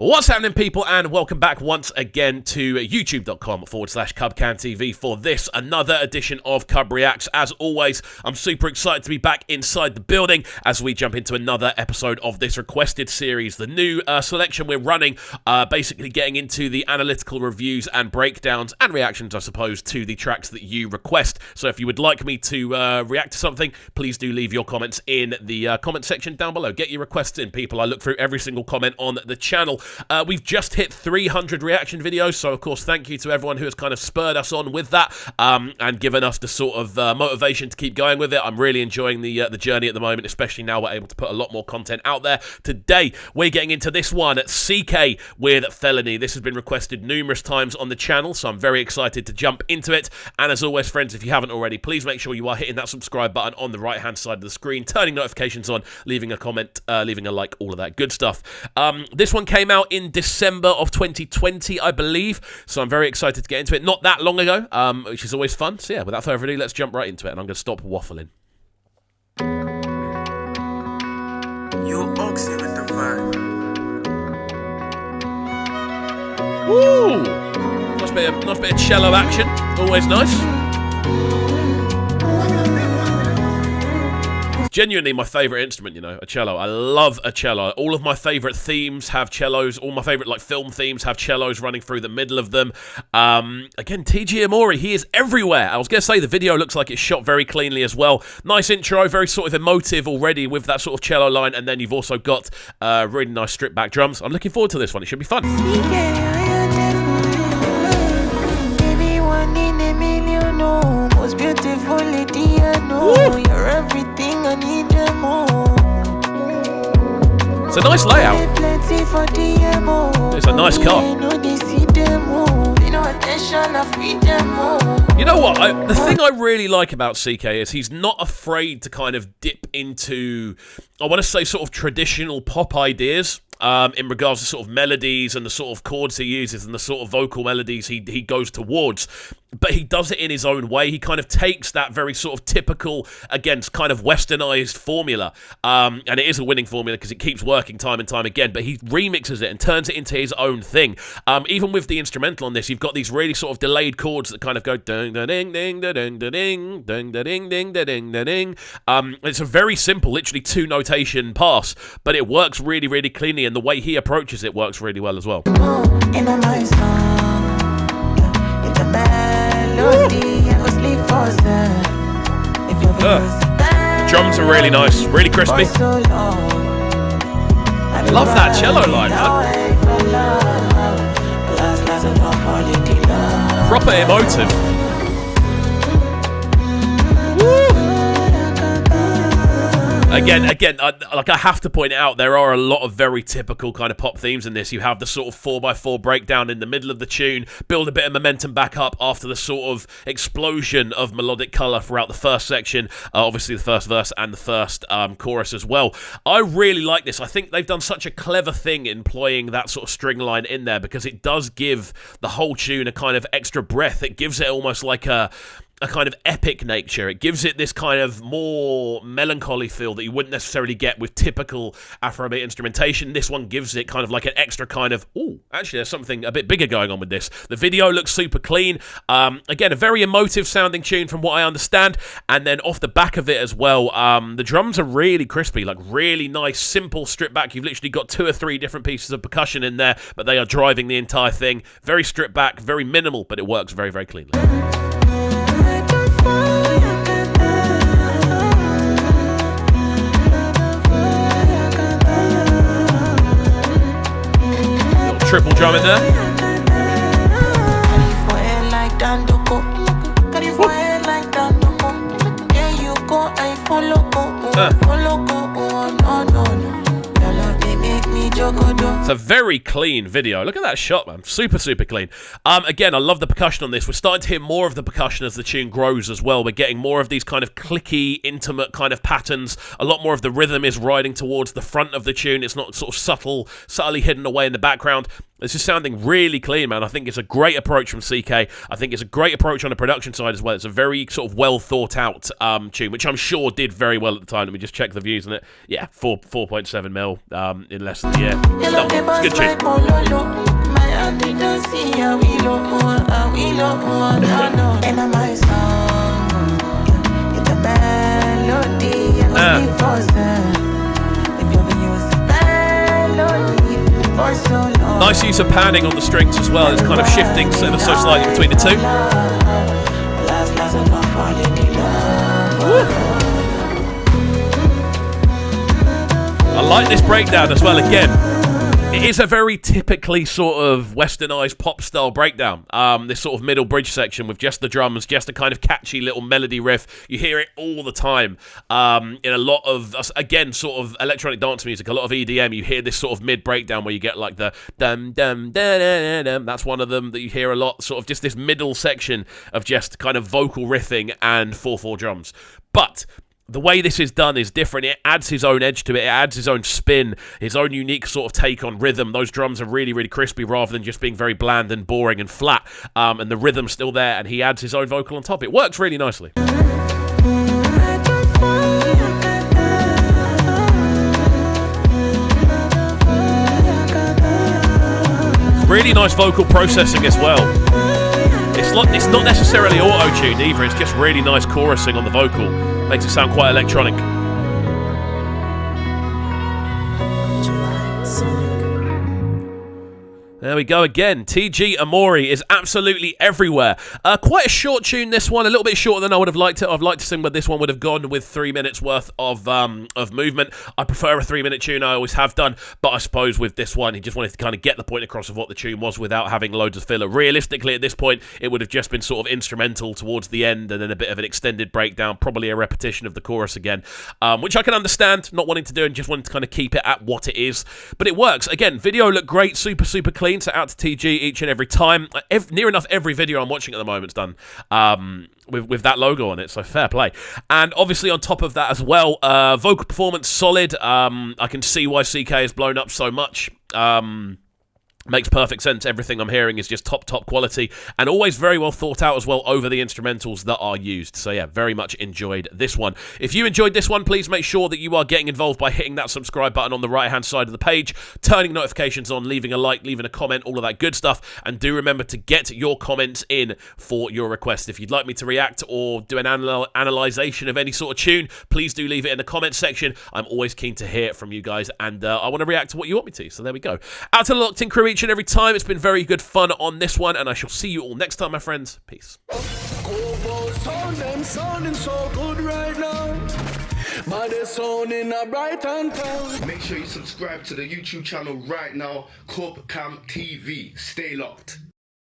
What's happening, people, and welcome back once again to youtube.com/CubCamTV for this, another edition of CubReacts. As always, I'm super excited to be back inside the building as we jump into another episode of this requested series. The new selection we're running, basically getting into the analytical reviews and breakdowns and reactions, I suppose, to the tracks that you request. So if you would like me to react to something, please do leave your comments in the comment section down below. Get your requests in, people. I look through every single comment on the channel. We've just hit 300 reaction videos, so of course thank you to everyone who has kind of spurred us on with that and given us the sort of motivation to keep going with it. I'm really enjoying the journey at the moment, especially now we're able to put a lot more content out there. Today we're getting into this one at CKay with Felony. This has been requested numerous times on the channel, so I'm very excited to jump into it. And as always, friends, if you haven't already, please make sure you are hitting that subscribe button on the right hand side of the screen, turning notifications on, leaving a comment, leaving a like, all of that good stuff. This one came out in December of 2020, I believe, so I'm very excited to get into it. Not that long ago, which is always fun. So yeah, without further ado, let's jump right into it, and I'm going to stop waffling. You oxy with the vibe. Woo! Nice bit of cello action. Always nice. Genuinely my favourite instrument, you know, a cello. I love a cello. All of my favourite themes have cellos. All my favourite, like, film themes have cellos running through the middle of them. Again, TG Amori, he is everywhere. I was going to say the video looks like it's shot very cleanly as well. Nice intro, very sort of emotive already with that sort of cello line, and then you've also got really nice stripped back drums. I'm looking forward to this one. It should be fun. You're everything I need and more. It's a nice layout. It's a nice car. You know what? The thing I really like about CKay is he's not afraid to kind of dip into, I want to say, sort of traditional pop ideas. In regards to sort of melodies and the sort of chords he uses and the sort of vocal melodies he goes towards, but he does it in his own way. He kind of takes that very sort of typical, again, kind of westernized formula, and it is a winning formula because it keeps working time and time again, but he remixes it and turns it into his own thing. Even with the instrumental on this, you've got these really sort of delayed chords that kind of go ding da ding ding da ding da ding ding da ding ding da ding da ding. It's a very simple, literally 2 notation pass, but it works really, really cleanly, and the way he approaches it works really well as well. The drums are really nice, really crispy. Love that cello line, man. Proper emotive. Again, I have to point out, there are a lot of very typical kind of pop themes in this. You have the sort of 4x4 breakdown in the middle of the tune, build a bit of momentum back up after the sort of explosion of melodic colour throughout the first section, obviously the first verse and the first chorus as well. I really like this. I think they've done such a clever thing employing that sort of string line in there, because it does give the whole tune a kind of extra breath. It gives it almost like a kind of epic nature. It gives it this kind of more melancholy feel that you wouldn't necessarily get with typical Afrobeat instrumentation. This one gives it kind of like an extra kind of, ooh, actually there's something a bit bigger going on with this. The video looks super clean. Again, a very emotive sounding tune from what I understand. And then off the back of it as well, the drums are really crispy, like really nice, simple stripped back. You've literally got 2 or 3 different pieces of percussion in there, but they are driving the entire thing. Very stripped back, very minimal, but it works very, very cleanly. Triple drum in there. It's a very clean video. Look at that shot, man. Super, super clean. Again, I love the percussion on this. We're starting to hear more of the percussion as the tune grows as well. We're getting more of these kind of clicky, intimate kind of patterns. A lot more of the rhythm is riding towards the front of the tune. It's not sort of subtly hidden away in the background. This is sounding really clean, man. I think it's a great approach from CKay. I think it's a great approach on the production side as well. It's a very sort of well thought out tune, which I'm sure did very well at the time. Let me just check the views on it. Yeah, 4.7 mil in less than a year. No, it's a good tune. Nice use of panning on the strings as well. It's kind of shifting ever so slightly between the two. I like this breakdown as well. Again, it is a very typically sort of westernized pop style breakdown. This sort of middle bridge section with just the drums, just a kind of catchy little melody riff. You hear it all the time in a lot of, again, sort of electronic dance music, a lot of EDM. You hear this sort of mid breakdown where you get like the dum dum da da dum. That's one of them that you hear a lot. Sort of just this middle section of just kind of vocal riffing and 4/4 drums. But the way this is done is different. It adds his own edge to it. It adds his own spin, his own unique sort of take on rhythm. Those drums are really, really crispy rather than just being very bland and boring and flat. And the rhythm's still there, and he adds his own vocal on top. It works really nicely. Really nice vocal processing as well. It's not necessarily auto-tuned either. It's just really nice chorusing on the vocal. Makes it sound quite electronic. There we go again. TG Amori is absolutely everywhere. Quite a short tune, this one. A little bit shorter than I would have liked it. I'd like to sing, but this one would have gone with 3 minutes worth of movement. I prefer a 3-minute tune. I always have done. But I suppose with this one, he just wanted to kind of get the point across of what the tune was without having loads of filler. Realistically, at this point, it would have just been sort of instrumental towards the end and then a bit of an extended breakdown, probably a repetition of the chorus again, which I can understand, not wanting to do and just wanting to kind of keep it at what it is. But it works. Again, video looked great, super, super clean. So out to TG each and every time. Near enough every video I'm watching at the moment is done with that logo on it, so fair play. And obviously on top of that as well, vocal performance solid. I can see why CKay has blown up so much. Makes perfect sense. Everything I'm hearing is just top quality and always very well thought out as well over the instrumentals that are used. So yeah, very much enjoyed this one. If you enjoyed this one, please make sure that you are getting involved by hitting that subscribe button on the right hand side of the page, turning notifications on, leaving a like, leaving a comment, all of that good stuff. And do remember to get your comments in for your request. If you'd like me to react or do an analysation of any sort of tune, please do leave it in the comments section. I'm always keen to hear from you guys, and I want to react to what you want me to. So there we go. Out to the locked in crew each and every time. It's been very good fun on this one, and I shall see you all next time, my friends. Peace. Make sure you subscribe to the YouTube channel right now, CubCamTV. Stay locked.